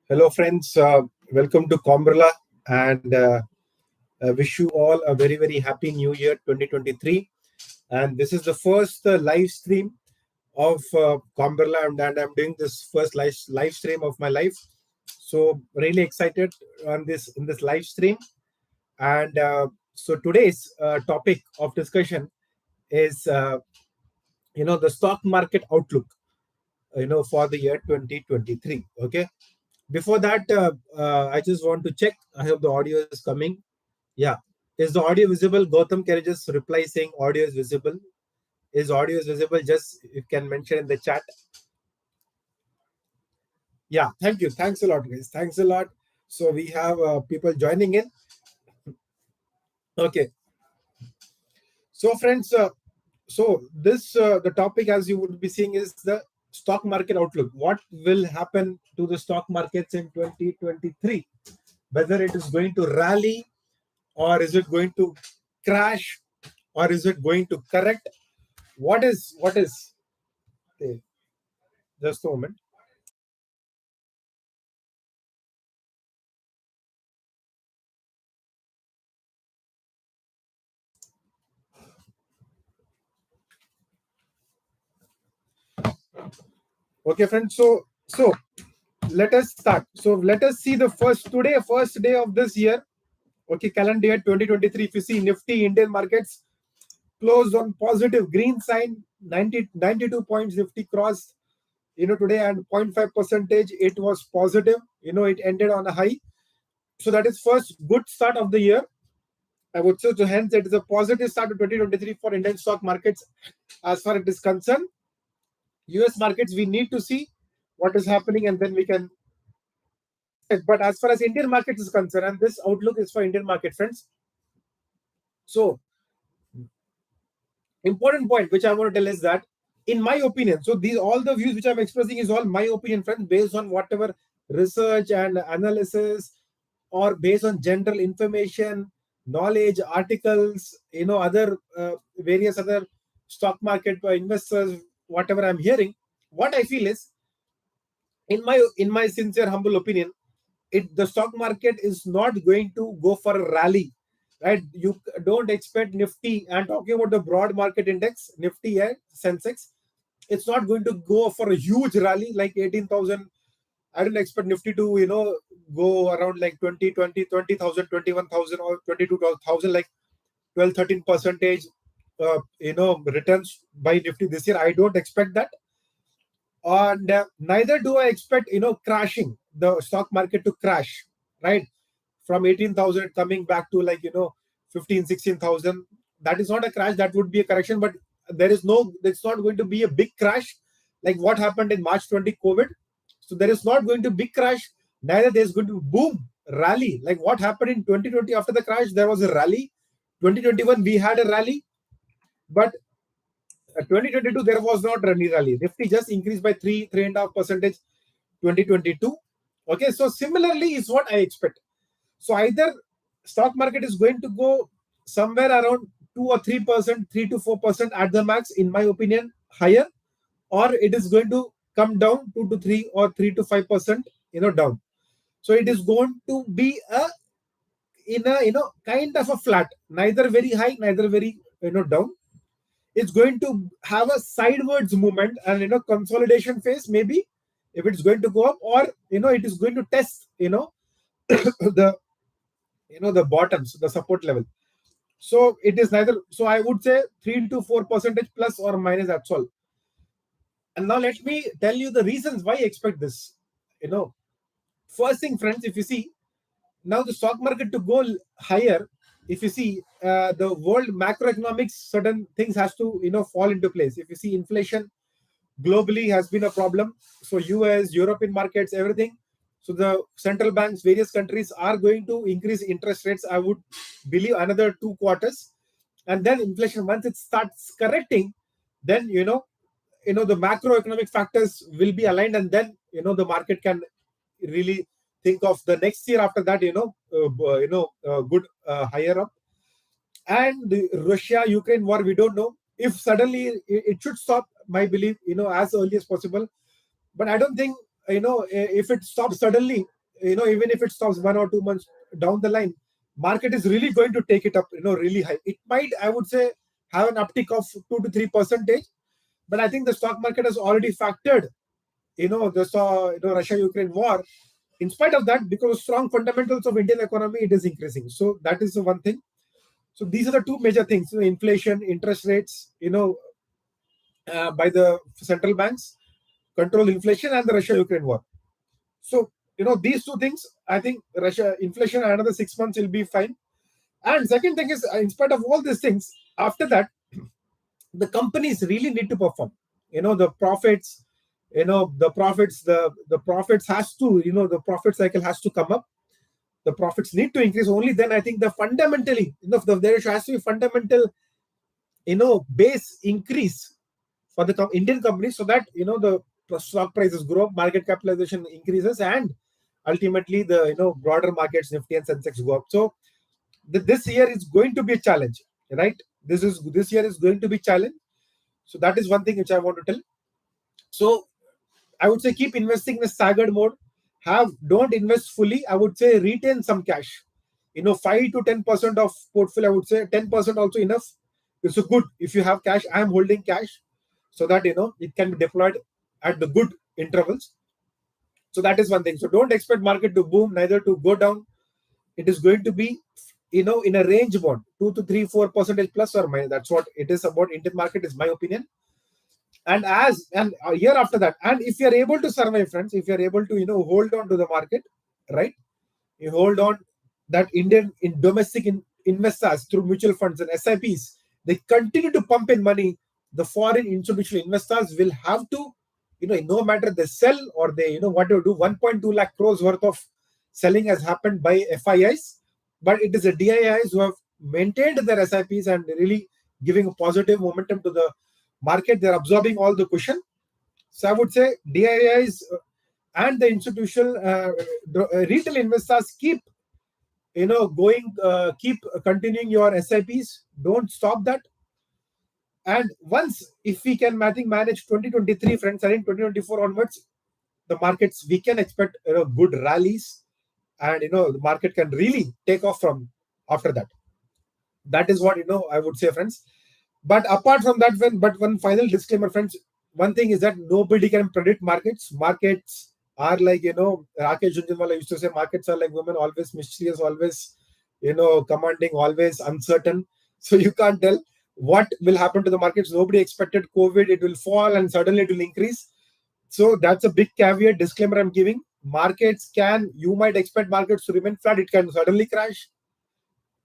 Hello, friends. Welcome to Combrella, and I wish you all a very, very happy New Year 2023. And this is the first live stream of Combrella, and I'm doing this first live stream of my life. So really excited on this in this live stream. And so today's topic of discussion is the stock market outlook. For the year 2023. Okay. Before that, I just want to check. I hope the audio is coming. Yeah. Is the audio visible? Gautam, can you just reply saying audio is visible? Is audio is visible? Just you can mention in the chat. Yeah. Thank you. Thanks a lot, guys. Thanks a lot. So we have people joining in. Okay. So friends, the topic, as you would be seeing, is the stock market outlook. What will happen to the stock markets in 2023? Whether it is going to rally, or is it going to crash, or is it going to correct? What is okay, just a moment. Okay, friends. So let us start. So let us see the first day of this year. Okay, calendar year 2023. If you see Nifty Indian markets closed on positive green sign, 92 points. Nifty crossed today, and 0.5 percentage it was positive. It ended on a high. So that is first good start of the year, I would say. So hence it is a positive start to 2023 for Indian stock markets. As far as it is concerned, US markets, we need to see what is happening, and then we can. But as far as Indian markets is concerned, and this outlook is for Indian market, friends. So important point which I want to tell is that, in my opinion, so these all the views which I'm expressing is all my opinion, friends, based on whatever research and analysis, or based on general information, knowledge, articles, other various other stock market investors, whatever I'm hearing. What I feel is, in my sincere humble opinion, the stock market is not going to go for a rally, right? You don't expect Nifty, and talking about the broad market index, Nifty and Sensex, it's not going to go for a huge rally like 18,000. I don't expect Nifty to go around like 20,000, 21,000, or 22,000, like 12, 13 percentage returns by Nifty this year. I don't expect that. And neither do I expect crashing, the stock market to crash, right? From 18,000 coming back to, like, 15, 16,000. That is not a crash. That would be a correction, but it's not going to be a big crash like what happened in March 20 COVID. So there is not going to be big crash. Neither there's going to be boom rally like what happened in 2020. After the crash, there was a rally. 2021 we had a rally, but 2022 there was not any rally. Nifty just increased by 3.5 percentage 2022. Okay, so similarly is what I expect. So either stock market is going to go somewhere around 2 or 3%, 3 to 4% at the max, in my opinion, higher, or it is going to come down 2 to 3 or 3 to 5%, down. So it is going to be a kind of a flat, neither very high, neither very down. It's going to have a sidewards movement and consolidation phase, maybe, if it's going to go up, or it is going to test the the bottoms, the support level. So it is neither. So I would say 3 to 4% plus or minus, that's all. And now let me tell you the reasons why I expect this. First thing, friends, if you see now the stock market to go higher, if you see the world macroeconomics, certain things has to fall into place. If you see inflation globally has been a problem, so US, European markets, everything. So the central banks, various countries are going to increase interest rates, I would believe, another 2 quarters. And then inflation, once it starts correcting, then the macroeconomic factors will be aligned, and then the market can really think of the next year after that, good higher up. And the Russia Ukraine war, we don't know if suddenly it should stop, my belief, as early as possible. But I don't think if it stops suddenly, even if it stops 1 or 2 months down the line, market is really going to take it up, really high. It might, I would say, have an uptick of 2 to 3%, but I think the stock market has already factored, Russia-Ukraine war. In spite of that, because of strong fundamentals of Indian economy, it is increasing. So that is the one thing. So these are the two major things: inflation, interest rates, by the central banks, control inflation, and the Russia-Ukraine war. So these two things, I think Russia inflation another 6 months will be fine. And second thing is, in spite of all these things, after that, the companies really need to perform. The profits, the profits has to, the profit cycle has to come up. The profits need to increase. Only then I think the fundamentally, there has to be fundamental, base increase for the Indian companies, so that the stock prices grow, market capitalization increases, and ultimately the broader markets, Nifty and Sensex, go up. So this year is going to be a challenge, right? This year is going to be challenge. So that is one thing which I want to tell. So I would say keep investing in a staggered mode. Don't invest fully. I would say retain some cash. 5 to 10% of portfolio. I would say 10% also enough. It's a good if you have cash. I am holding cash so that it can be deployed at the good intervals. So that is one thing. So don't expect market to boom, neither to go down. It is going to be in a range bound, 2 to 3, 4% plus or minus. That's what it is about Indian market, is my opinion. And a year after that, and if you are able to survive, friends, if you are able to hold on to the market, right, you hold on, that in domestic investors through mutual funds and SIPs, they continue to pump in money. The foreign institutional investors will have to, no matter they sell or they, what to do. 1.2 lakh crores worth of selling has happened by FIIs, but it is the DIIs who have maintained their SIPs and really giving a positive momentum to the market. They're absorbing all the cushion. So I would say DIIs and the institutional retail investors keep keep continuing your SIPs. Don't stop that. And once, if we can, I think, manage 2023, friends, I think 2024 onwards, the markets, we can expect good rallies, and the market can really take off from after that. That is what I would say, friends. But apart from that, one final disclaimer, friends. One thing is that nobody can predict markets. Markets are like, Rakesh Jhunjhunwala used to say, markets are like women, always mysterious, always, commanding, always uncertain. So you can't tell what will happen to the markets. Nobody expected COVID, it will fall and suddenly it will increase. So that's a big caveat, disclaimer I'm giving. You might expect markets to remain flat, it can suddenly crash.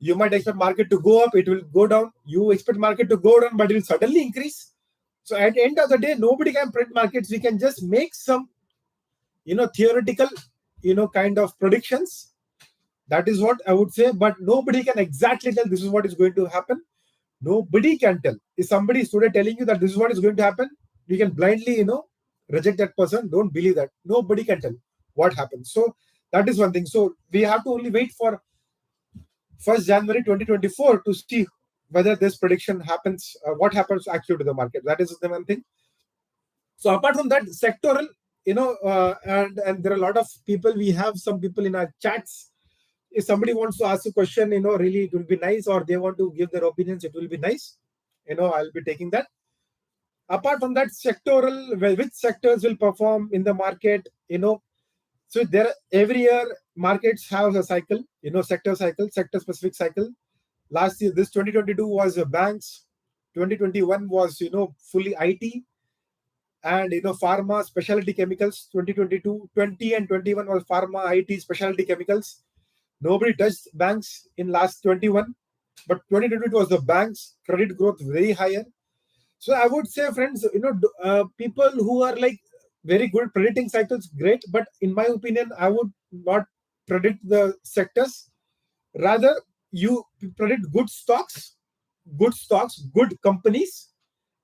You might expect market to go up, it will go down. You expect market to go down, but it will suddenly increase. So at the end of the day, nobody can predict markets. We can just make some, theoretical, kind of predictions. That is what I would say. But nobody can exactly tell this is what is going to happen. Nobody can tell. If somebody is today telling you that this is what is going to happen, you can blindly, reject that person. Don't believe that. Nobody can tell what happens. So that is one thing. So we have to only wait for 1st January 2024 to see whether this prediction happens, what happens actually to the market. That is the one thing. So apart from that, sectoral, and there are a lot of people. We have some people in our chats. If somebody wants to ask a question, really it will be nice, or they want to give their opinions, it will be nice. I'll be taking that. Apart from that, sectoral, which sectors will perform in the market, so there every year markets have a cycle, sector cycle, sector specific cycle. Last year, this 2022 was banks. 2021 was fully IT and pharma, specialty chemicals. 2022, 20 and 21 was pharma, IT, specialty chemicals. Nobody touched banks in last 21, but 2022 was the banks. Credit growth very higher. So I would say, friends, people who are like very good predicting cycles, great. But in my opinion, I would not predict the sectors. Rather, you predict good companies,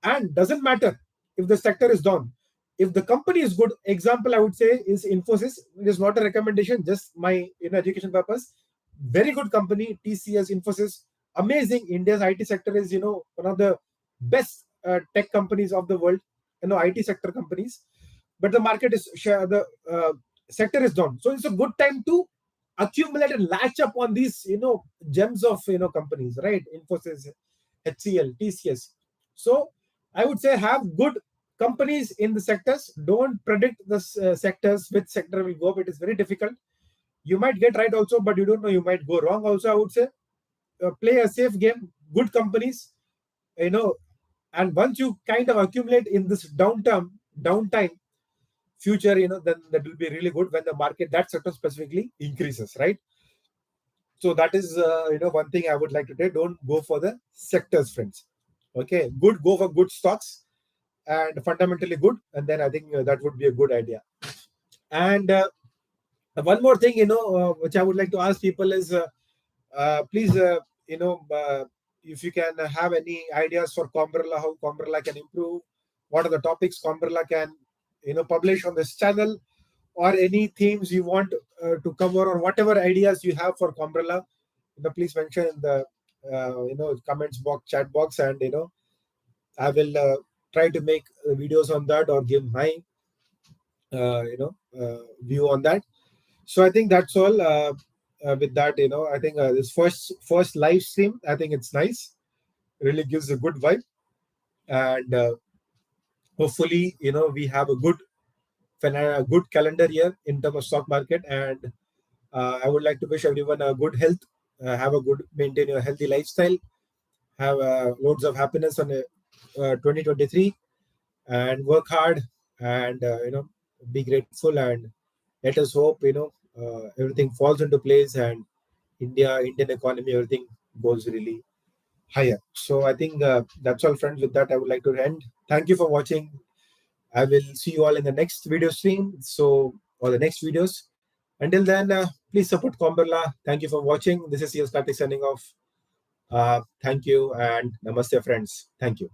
and doesn't matter if the sector is down. If the company is good, example I would say is Infosys. It is not a recommendation, just my education purpose. Very good company, TCS, Infosys, amazing. India's IT sector is one of the best tech companies of the world, IT sector companies. But the market is sector is down. So it's a good time to accumulate and latch up on these, gems of, companies, right? Infosys, HCL, TCS. So I would say have good companies in the sectors. Don't predict the sectors, which sector will go up. It is very difficult. You might get right also, but you don't know. You might go wrong also. I would say play a safe game, good companies, you know, and once you kind of accumulate in this downtime future, then that will be really good when the market, that sector specifically, increases, right? So that is one thing I would like to say. Don't go for the sectors, friends. Okay, good, go for good stocks and fundamentally good, and then I think that would be a good idea. And one more thing, which I would like to ask people is, please, if you can have any ideas for Combrella, how Combrella can improve, what are the topics Combrella can, publish on this channel, or any themes you want to cover, or whatever ideas you have for Combrella, please mention in the comments box, chat box, and I will try to make videos on that or give my view on that. So I think that's all. With that, I think this first live stream, I think it's nice. Really gives a good vibe, and hopefully, we have a good calendar year in terms of stock market. And I would like to wish everyone a good health. Have a good, maintain your healthy lifestyle. Have loads of happiness on 2023, and work hard, and be grateful, and let us hope everything falls into place, and Indian economy, everything goes really higher. So I think that's all, friends. With that, I would like to end. Thank you for watching. I will see you all in the next video stream. So, or the next videos. Until then, please support Comberla. Thank you for watching. This is C.S.Karthik signing off. Thank you, and namaste, friends. Thank you.